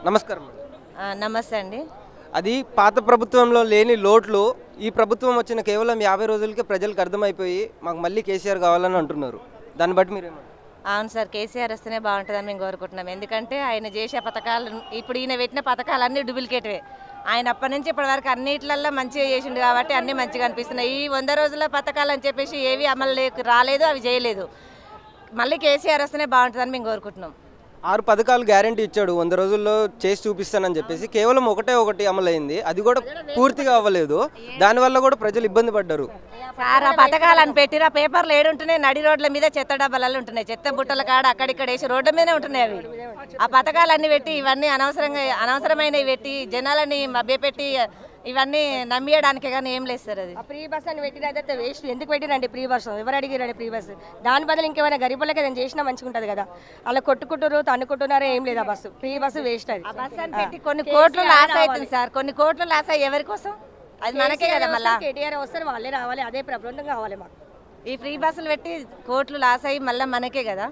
నమస్కారం. నమస్తే అండి. అది పాత ప్రభుత్వంలో లేని లోట్లు ఈ ప్రభుత్వం వచ్చిన కేవలం 50 రోజులకే ప్రజలకు అర్థమైపోయి మాకు మళ్ళీ కేసీఆర్ కావాలని అంటున్నారు. దాన్ని బట్టి మీరేమంటారు? అవును సార్, కేసీఆర్ వస్తేనే బాగుంటుందని మేము కోరుకుంటున్నాం. ఎందుకంటే ఆయన చేసే పథకాలు, ఇప్పుడు ఈయన పెట్టిన పథకాలన్నీ డూప్లికేట్వే. ఆయన అప్పటి నుంచి ఇప్పటి వరకు అన్నిట్లల్లో మంచిగా చేసిండు కాబట్టి అన్నీ మంచిగా అనిపిస్తున్నాయి. ఈ 100 రోజుల పథకాలు అని చెప్పేసి ఏవి అమలు రాలేదు, అవి చేయలేదు. మళ్ళీ కేసీఆర్ వస్తేనే బాగుంటుందని మేము కోరుకుంటున్నాం. 6 పథకాలు గ్యారంటీ ఇచ్చాడు, 100 రోజుల్లో చేసి చూపిస్తానని చెప్పేసి కేవలం ఒకటి అమలైంది. అది కూడా పూర్తిగా అవ్వలేదు. దానివల్ల కూడా ప్రజలు ఇబ్బంది పడ్డారు. సార్ ఆ పథకాలను పెట్టిన పేపర్లు ఏడుంటున్నాయి, నడి రోడ్ల మీద చెత్త డబ్బాలలో ఉంటున్నాయి, చెత్త బుట్టల కాడ అక్కడిక్కడ వేసి రోడ్ల మీదనే ఉంటున్నాయి అవి. ఆ పథకాలన్నీ పెట్టి ఇవన్నీ అనవసరమైనవి పెట్టి జనాలని మభ్యపెట్టి ఇవన్నీ నమ్మియడానికే కానీ ఏం లేదు సార్. అది ఫ్రీ బస్ అని పెట్టినైతే వేస్ట్. ఎందుకు పెట్టిరండి ఫ్రీ బస్? ఎవరు అడిగిరండి ఫ్రీ బస్? దాని బదులు ఇంకేమైనా గరీబులకి ఏదైనా చేసినా మంచిగా ఉంటుంది కదా. అలా కొట్టుకుంటారు తన్నుకుంటున్నారో ఏం లేదు. ఆ బస్సు ఫ్రీ బస్సు వేస్ట్. అది బస్ అని పెట్టి కొన్ని కోట్లు లాస్ అవుతుంది సార్. కొన్ని కోట్లు లాస్ అయ్యి ఎవరి కోసం? అది మనకే కదా. మళ్ళీ కేటీఆర్ వస్తారు, వాళ్ళే రావాలి. అదే ప్రభుత్వం కావాలి మాకు. ఈ ఫ్రీ బస్సులు పెట్టి కోట్లు లాస్ అయ్యి మళ్ళీ మనకే కదా.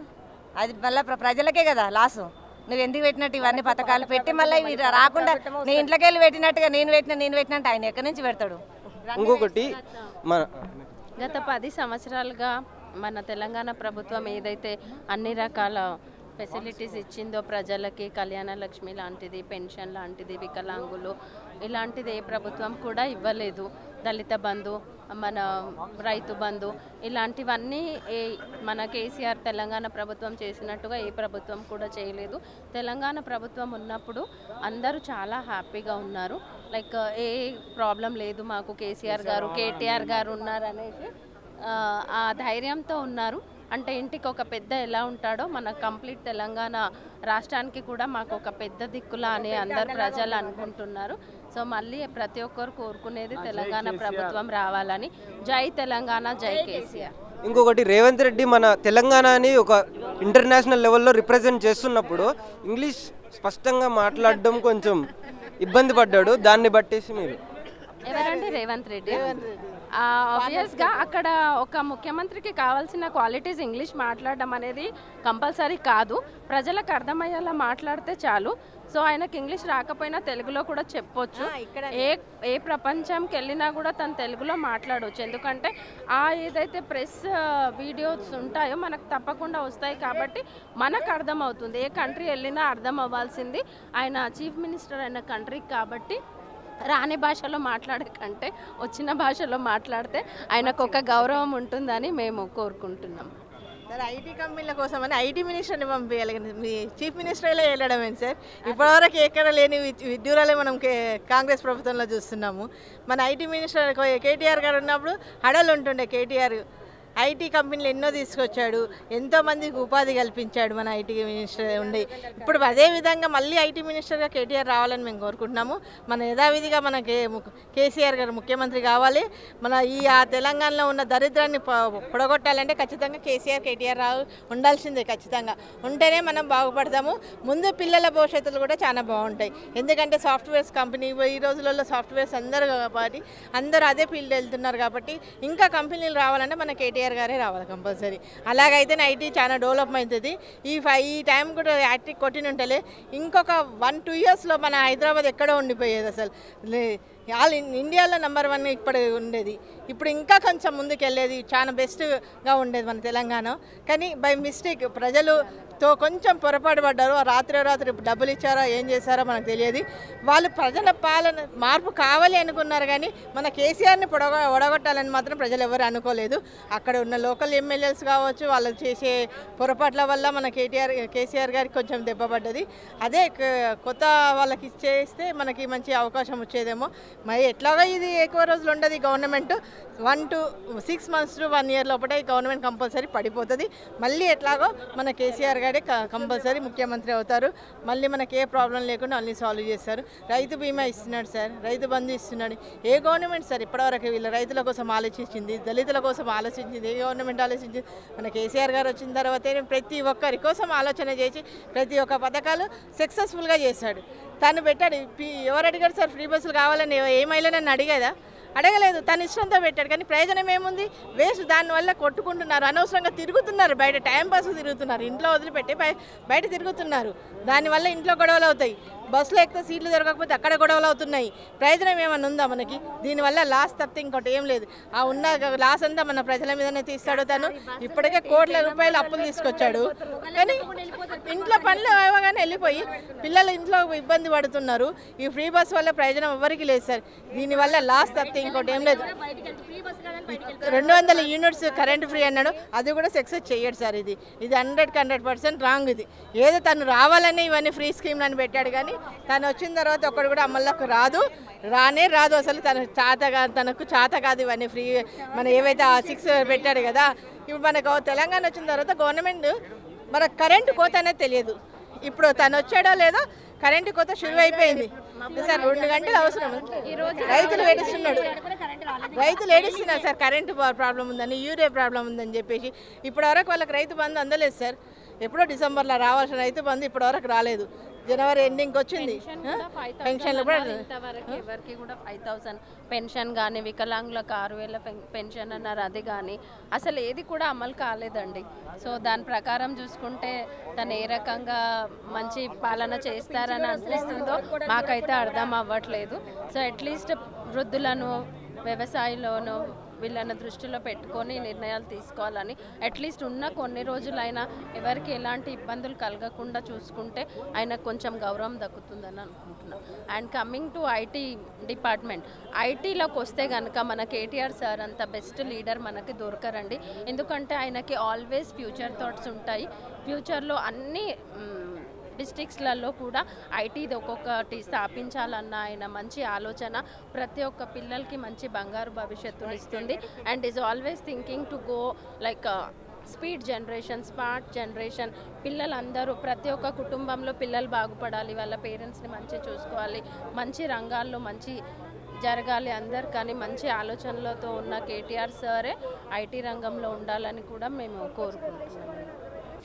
అది మళ్ళీ ప్రజలకే కదా లాసు. నువ్వు ఎందుకు పెట్టినట్టు ఇవన్నీ పథకాలు పెట్టి మళ్ళీ ఇవి రాకుండా నీ ఇంట్లోకి వెళ్ళి పెట్టినట్టుగా నేను పెట్టినట్టు ఆయన ఎక్కడి నుంచి పెడతాడు? ఇంకొకటి గత 10 సంవత్సరాలుగా మన తెలంగాణ ప్రభుత్వం ఏదైతే అన్ని రకాల ఫెసిలిటీస్ ఇచ్చిందో ప్రజలకి, కళ్యాణ లక్ష్మి లాంటిది, పెన్షన్ లాంటిది, వికలాంగులు ఇలాంటిది ఏ ప్రభుత్వం కూడా ఇవ్వలేదు. దళిత బంధు, మన రైతు బంధు ఇలాంటివన్నీ మన కేసీఆర్ తెలంగాణ ప్రభుత్వం చేసినట్టుగా ఏ ప్రభుత్వం కూడా చేయలేదు. తెలంగాణ ప్రభుత్వం ఉన్నప్పుడు అందరూ చాలా హ్యాపీగా ఉన్నారు. లైక్ ఏ ప్రాబ్లం లేదు మాకు, కేసీఆర్ గారు కేటీఆర్ గారు ఉన్నారనేసి ఆ ధైర్యంతో ఉన్నారు. అంటే ఇంటికి ఒక పెద్ద ఎలా ఉంటాడో మన కంప్లీట్ తెలంగాణ రాష్ట్రానికి కూడా మాకు ఒక పెద్ద దిక్కులా అని అందరు ప్రజలు అనుకుంటున్నారు. సో మళ్ళీ ప్రతి ఒక్కరు కోరుకునేది తెలంగాణ ప్రభుత్వం రావాలని. జై తెలంగాణ, జై కేసీఆర్. ఇంకొకటి, రేవంత్ రెడ్డి మన తెలంగాణని ఒక ఇంటర్నేషనల్ లెవెల్లో రిప్రజెంట్ చేస్తున్నప్పుడు ఇంగ్లీష్ స్పష్టంగా మాట్లాడడం కొంచెం ఇబ్బంది పడ్డాడు. దాన్ని బట్టేసి మీరు ఎవరండి? రేవంత్ రెడ్డి. ఆబ్వియస్గా అక్కడ ఒక ముఖ్యమంత్రికి కావాల్సిన క్వాలిటీస్ ఇంగ్లీష్ మాట్లాడడం అనేది కంపల్సరీ కాదు. ప్రజలకు అర్థమయ్యేలా మాట్లాడితే చాలు. సో ఆయనకు ఇంగ్లీష్ రాకపోయినా తెలుగులో కూడా చెప్పొచ్చు. ఏ ప్రపంచంకి వెళ్ళినా కూడా తను తెలుగులో మాట్లాడవచ్చు. ఎందుకంటే ఏదైతే ప్రెస్ వీడియోస్ ఉంటాయో మనకు తప్పకుండా వస్తాయి కాబట్టి మనకు అర్థమవుతుంది. ఏ కంట్రీ వెళ్ళినా అర్థం అవ్వాల్సింది ఆయన చీఫ్ మినిస్టర్ అయిన కంట్రీకి కాబట్టి రాని భాషలో మాట్లాడే కంటే వచ్చిన భాషలో మాట్లాడితే ఆయనకు ఒక గౌరవం ఉంటుందని మేము కోరుకుంటున్నాం. సార్ ఐటీ కంపెనీల కోసం అని ఐటీ మినిస్టర్ని పంపించాలి. మీ చీఫ్ మినిస్టర్లే వెళ్ళడం ఏంటి సార్? ఇప్పటివరకు ఎక్కడ లేని విడ్డూరాలే మనం కాంగ్రెస్ ప్రభుత్వంలో చూస్తున్నాము. మన ఐటీ మినిస్టర్ కేటీఆర్ గారు ఉన్నప్పుడు హడలు ఉంటుండే. కేటీఆర్ ఐటీ కంపెనీలు ఎన్నో తీసుకొచ్చాడు, ఎంతోమందికి ఉపాధి కల్పించాడు మన ఐటీ మినిస్టర్ ఉండి. ఇప్పుడు అదేవిధంగా మళ్ళీ ఐటీ మినిస్టర్గా కేటీఆర్ రావాలని మేము కోరుకుంటున్నాము. మన యథావిధిగా మన కేసీఆర్ గారు ముఖ్యమంత్రి కావాలి. మన ఆ తెలంగాణలో ఉన్న దరిద్రాన్ని పొడగొట్టాలంటే ఖచ్చితంగా కేటీఆర్ ఉండాల్సిందే. ఖచ్చితంగా ఉంటేనే మనం బాగుపడతాము. ముందు పిల్లల భవిష్యత్తులు కూడా చాలా బాగుంటాయి. ఎందుకంటే సాఫ్ట్వేర్స్ కంపెనీ ఈ రోజులలో సాఫ్ట్వేర్స్ అందరూ అదే ఫీల్డ్ వెళ్తున్నారు కాబట్టి ఇంకా కంపెనీలు రావాలంటే మన కేటీఆర్ గారే రావాలి కంపల్సరీ. అలాగైతేనే ఐటీ చాలా డెవలప్ అవుతుంది. ఈ టైం కూడా యాక్టివ్ కొట్టిన ఉంటలే ఇంకొక 1-2 ఇయర్స్లో మన హైదరాబాద్ ఎక్కడో ఉండిపోయేది. అసలు ఇండియాలో నెంబర్ 1 ఇప్పుడు ఉండేది. ఇప్పుడు ఇంకా కొంచెం ముందుకు వెళ్ళేది, చాలా బెస్ట్గా ఉండేది మన తెలంగాణ. కానీ బై మిస్టేక్ ప్రజలుతో కొంచెం పొరపాటు పడ్డారు. రాత్రి డబ్బులు ఇచ్చారో ఏం చేశారో మనకు తెలియదు. వాళ్ళు ప్రజల పాలన మార్పు కావాలి అనుకున్నారు కానీ మన కేసీఆర్ని ఒడగొట్టాలని మాత్రం ప్రజలు ఎవరు అనుకోలేదు. అక్కడ ఉన్న లోకల్ ఎమ్మెల్యేస్ కావచ్చు, వాళ్ళు చేసే పొరపాట్ల వల్ల మన కేసీఆర్ గారికి కొంచెం దెబ్బ పడ్డది. అదే కొత్త వాళ్ళకి ఇచ్చేస్తే మనకి మంచి అవకాశం వచ్చేదేమో. మరి ఎట్లాగో ఇది ఎక్కువ రోజులు ఉండదు. Government 1 to 6 months to 1 year లోపల ఈ గవర్నమెంట్ కంపల్సరీ పడిపోతుంది. మళ్ళీ ఎట్లాగో మన కేసీఆర్ గారే కంపల్సరీ ముఖ్యమంత్రి అవుతారు. మళ్ళీ మనకి ఏ ప్రాబ్లం లేకుండా అన్నీ సాల్వ్ చేస్తారు. రైతు బీమా ఇస్తున్నాడు సార్, రైతు బంధు ఇస్తున్నాడు. ఏ గవర్నమెంట్ సార్ ఇప్పటివరకు వీళ్ళ రైతుల కోసం ఆలోచించింది, దళితుల కోసం ఆలోచించింది? ఏ గవర్నమెంట్ ఆలోచించింది? మన కేసీఆర్ గారు వచ్చిన తర్వాతే ప్రతి ఒక్కరి కోసం ఆలోచన చేసి ప్రతి ఒక్క పథకాలు సక్సెస్ఫుల్గా చేశాడు. తను పెట్టాడు. ఎవరు అడిగాడు సార్ ఫ్రీ బస్సులు కావాలని? ఏమైనా నన్ను అడిగేదా? అడగలేదు. తన ఇష్టంతో పెట్టాడు. కానీ ప్రయోజనం ఏముంది? వేస్ట్. దానివల్ల కొట్టుకుంటున్నారు, అనవసరంగా తిరుగుతున్నారు, బయట టైం పాస్ తిరుగుతున్నారు, ఇంట్లో వదిలిపెట్టి బయట తిరుగుతున్నారు. దానివల్ల ఇంట్లో గొడవలు అవుతాయి. బస్సులో ఎక్కితే సీట్లు దొరకకపోతే అక్కడ గొడవలు అవుతున్నాయి. ప్రయోజనం ఏమైనా ఉందా మనకి? దీనివల్ల లాస్ తప్పితే ఇంకోటి ఏం లేదు. ఆ ఉన్న లాస్ అంతా మన ప్రజల మీదనే తీస్తాడు తను. ఇప్పటికే కోట్ల రూపాయలు అప్పులు తీసుకొచ్చాడు, కానీ ఇంట్లో పనులు అవగానే వెళ్ళిపోయి పిల్లలు ఇంట్లో ఇబ్బంది పడుతున్నారు. ఈ ఫ్రీ బస్ వల్ల ప్రయోజనం ఎవరికి లేదు సార్. దీనివల్ల లాస్ తప్పితే ఇంకోటి ఏం లేదు. 200 యూనిట్స్ కరెంట్ ఫ్రీ అన్నాడు, అది కూడా సక్సెస్ చేయడు సార్. ఇది 100% రాంగ్. ఇది ఏదో తను రావాలని ఇవన్నీ ఫ్రీ స్కీమ్లు అని పెట్టాడు, కానీ తను వచ్చిన తర్వాత ఒక్కడు కూడా అమల్లోకి రాదు అసలు. తనకు చేత కాదు ఇవన్నీ ఫ్రీ. మన ఏవైతే 6 పెట్టాడు కదా, ఇప్పుడు మనకు తెలంగాణ వచ్చిన తర్వాత గవర్నమెంట్ మనకు కరెంటు కోత అనేది తెలియదు. ఇప్పుడు తను వచ్చాడో లేదో కరెంటు కోత షురు అయిపోయింది సార్. 2 గంటలు అవసరం. రైతులు ఏడుస్తున్నారు సార్, కరెంటు ప్రాబ్లం ఉందని, యూరియా ప్రాబ్లం ఉందని చెప్పేసి. ఇప్పటివరకు వాళ్ళకి రైతు బంధు అందలేదు సార్. ఎప్పుడో డిసెంబర్లో రావాల్సిన రైతు బంధు ఇప్పటివరకు రాలేదు. జనవరి ఎండింగ్ వచ్చింది. పెన్షన్లు కూడా ఎవరికి కూడా 5000 పెన్షన్ కానీ, వికలాంగులకు 6000 పెన్షన్ అన్నారు, అది కానీ అసలు ఏది కూడా అమలు కాలేదండి. సో దాని ప్రకారం చూసుకుంటే తను ఏ రకంగా మంచి పాలన చేస్తారని అనిపిస్తుందో మాకైతే అర్థం అవ్వట్లేదు. సో అట్లీస్ట్ వృద్ధులను, వ్యవసాయంలోనూ వీళ్ళని దృష్టిలో పెట్టుకొని నిర్ణయాలు తీసుకోవాలని, అట్లీస్ట్ ఉన్న కొన్ని రోజులైనా ఎవరికి ఎలాంటి ఇబ్బందులు కలగకుండా చూసుకుంటే ఆయనకు కొంచెం గౌరవం దక్కుతుందని అనుకుంటున్నాం. And coming to IT department, ఐటీలోకి వస్తే కనుక మన కేటీఆర్ సార్ అంత బెస్ట్ లీడర్ మనకి దొరకరండి. ఎందుకంటే ఆయనకి ఆల్వేస్ ఫ్యూచర్ థాట్స్ ఉంటాయి. ఫ్యూచర్లో అన్ని డిస్ట్రిక్ట్స్లలో కూడా ఐటీది ఒక్కొక్కటి స్థాపించాలన్న ఆయన మంచి ఆలోచన ప్రతి ఒక్క పిల్లలకి మంచి బంగారు భవిష్యత్తుని ఇస్తుంది. And is always thinking to go like speed generation, smart generation. పిల్లలందరూ ప్రతి ఒక్క కుటుంబంలో పిల్లలు బాగుపడాలి, వాళ్ళ పేరెంట్స్ని మంచిగా చూసుకోవాలి, మంచి రంగాల్లో మంచి జరగాలి అందరు. కానీ మంచి ఆలోచనలతో ఉన్న కేటీఆర్ సరే ఐటీ రంగంలో ఉండాలని కూడా మేము కోరుకుంటున్నాము.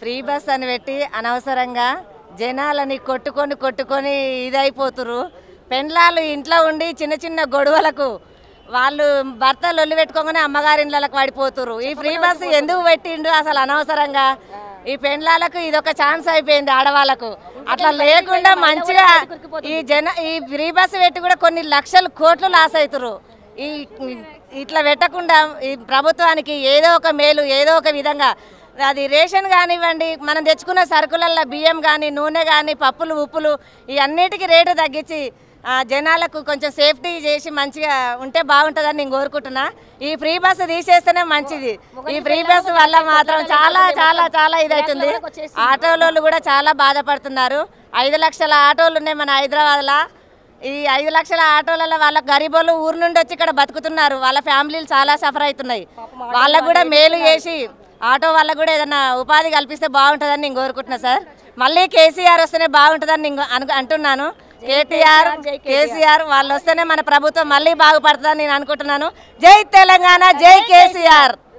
ఫ్రీ బస్ అని పెట్టి అనవసరంగా జనాలని కొట్టుకొని ఇదైపోతురు. పెండ్లాలు ఇంట్లో ఉండి చిన్న చిన్న గొడవలకు వాళ్ళు భర్తలు ఒళ్ళు పెట్టుకోగానే అమ్మగారి ఇళ్ళకి పడిపోతురు. ఈ ఫ్రీ బస్సు ఎందుకు పెట్టిండు అసలు అనవసరంగా? ఈ పెండ్లాలకు ఇదొక ఛాన్స్ అయిపోయింది ఆడవాళ్ళకు. అట్లా లేకుండా మంచిగా ఈ ఫ్రీ బస్సు పెట్టి కూడా కొన్ని లక్షల కోట్లు లాస్ అవుతురు. ఇట్లా పెట్టకుండా ఈ ప్రభుత్వానికి ఏదో ఒక మేలు, ఏదో ఒక విధంగా అది రేషన్ కానివ్వండి, మనం తెచ్చుకున్న సరుకులలో బియ్యం కానీ, నూనె కానీ, పప్పులు, ఉప్పులు ఇవన్నిటికీ రేటు తగ్గించి జనాలకు కొంచెం సేఫ్టీ చేసి మంచిగా ఉంటే బాగుంటుందని నేను కోరుకుంటున్నా. ఈ ఫ్రీ బస్సు తీసేస్తేనే మంచిది. ఈ ఫ్రీ బస్సు వల్ల మాత్రం చాలా చాలా చాలా ఇదవుతుంది. ఆటోలు కూడా చాలా బాధపడుతున్నారు. 5 లక్షల ఆటోలు ఉన్నాయి మన హైదరాబాద్లో. ఈ 5 లక్షల ఆటోలలో వాళ్ళ గరీబోళ్ళు ఊరు నుండి వచ్చి ఇక్కడ బతుకుతున్నారు. వాళ్ళ ఫ్యామిలీలు చాలా సఫర్ అవుతున్నాయి. వాళ్ళకు కూడా మేలు చేసి ఆటో వాళ్ళకు కూడా ఏదైనా ఉపాధి కల్పిస్తే బాగుంటుందని నేను కోరుకుంటున్నా సార్. మళ్ళీ కేసీఆర్ వస్తేనే బాగుంటుందని నేను అంటున్నాను. కేసీఆర్ వాళ్ళు వస్తేనే మన ప్రభుత్వం మళ్ళీ బాగుపడుతుందని నేను అనుకుంటున్నాను. జై తెలంగాణ, జై కేసీఆర్.